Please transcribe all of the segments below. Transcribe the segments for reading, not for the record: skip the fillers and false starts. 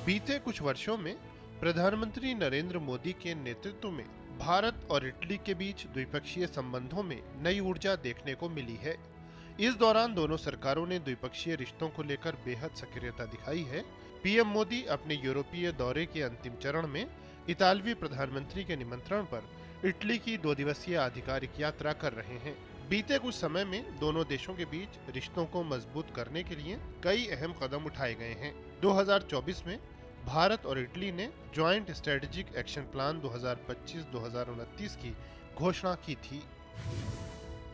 बीते कुछ वर्षों में प्रधानमंत्री नरेंद्र मोदी के नेतृत्व में भारत और इटली के बीच द्विपक्षीय संबंधों में नई ऊर्जा देखने को मिली है। इस दौरान दोनों सरकारों ने द्विपक्षीय रिश्तों को लेकर बेहद सक्रियता दिखाई है। पीएम मोदी अपने यूरोपीय दौरे के अंतिम चरण में इतालवी प्रधानमंत्री के निमंत्रण पर इटली की 2 दिवसीय आधिकारिक यात्रा कर रहे हैं। बीते कुछ समय में दोनों देशों के बीच रिश्तों को मजबूत करने के लिए कई अहम कदम उठाए गए हैं। 2024 में भारत और इटली ने ज्वाइंट स्ट्रेटेजिक एक्शन प्लान 2025-2029 की घोषणा की थी,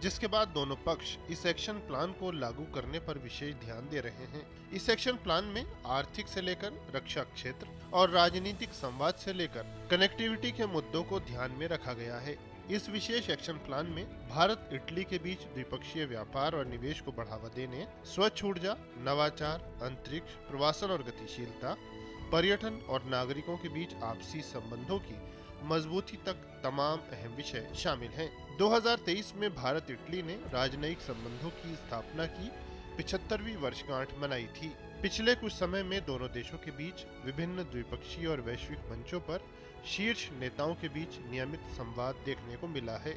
जिसके बाद दोनों पक्ष इस एक्शन प्लान को लागू करने पर विशेष ध्यान दे रहे हैं। इस एक्शन प्लान में आर्थिक से लेकर रक्षा क्षेत्र और राजनीतिक संवाद से लेकर कनेक्टिविटी के मुद्दों को ध्यान में रखा गया है। इस विशेष एक्शन प्लान में भारत इटली के बीच द्विपक्षीय व्यापार और निवेश को बढ़ावा देने, स्वच्छ ऊर्जा, नवाचार, अंतरिक्ष, प्रवासन और गतिशीलता, पर्यटन और नागरिकों के बीच आपसी संबंधों की मजबूती तक तमाम अहम विषय शामिल हैं। 2023 में भारत इटली ने राजनयिक संबंधों की स्थापना की 75वीं वर्षगांठ मनाई थी। पिछले कुछ समय में दोनों देशों के बीच विभिन्न द्विपक्षीय और वैश्विक मंचों पर शीर्ष नेताओं के बीच नियमित संवाद देखने को मिला है।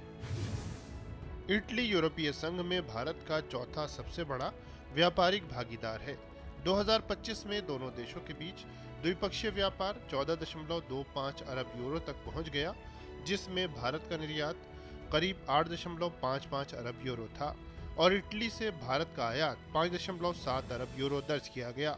इटली यूरोपीय संघ में भारत का चौथा सबसे बड़ा व्यापारिक भागीदार है। 2025 में दोनों देशों के बीच द्विपक्षीय व्यापार 14.25 अरब यूरो तक पहुंच गया, जिसमें भारत का निर्यात करीब 8.55 अरब यूरो था और इटली से भारत का आयात 5.7 अरब यूरो दर्ज किया गया।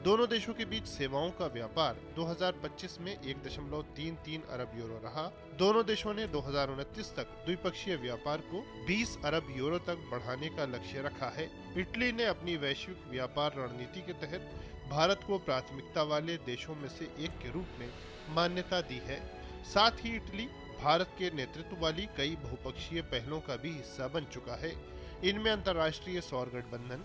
दोनों देशों के बीच सेवाओं का व्यापार 2025 में 1.33 अरब यूरो रहा। दोनों देशों ने 2029 तक द्विपक्षीय व्यापार को 20 अरब यूरो तक बढ़ाने का लक्ष्य रखा है। इटली ने अपनी वैश्विक व्यापार रणनीति के तहत भारत को प्राथमिकता वाले देशों में से एक के रूप में मान्यता दी है। साथ ही इटली भारत के नेतृत्व वाली कई बहुपक्षीय पहलों का भी हिस्सा बन चुका है। इनमें अंतर्राष्ट्रीय सौर गठबंधन,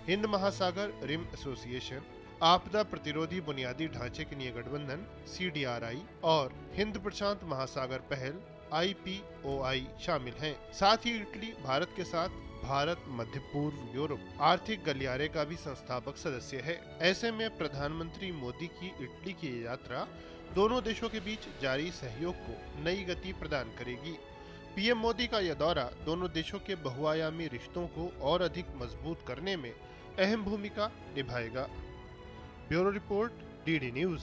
हिंद महासागर रिम एसोसिएशन, आपदा प्रतिरोधी बुनियादी ढांचे के लिए गठबंधन CDRI और हिंद प्रशांत महासागर पहल IPOI शामिल हैं। साथ ही इटली भारत के साथ भारत मध्य पूर्व यूरोप आर्थिक गलियारे का भी संस्थापक सदस्य है। ऐसे में प्रधानमंत्री मोदी की इटली की यात्रा दोनों देशों के बीच जारी सहयोग को नई गति प्रदान करेगी। पीएम मोदी का यह दौरा दोनों देशों के बहुआयामी रिश्तों को और अधिक मजबूत करने में अहम भूमिका निभाएगा। Bureau report, DD news.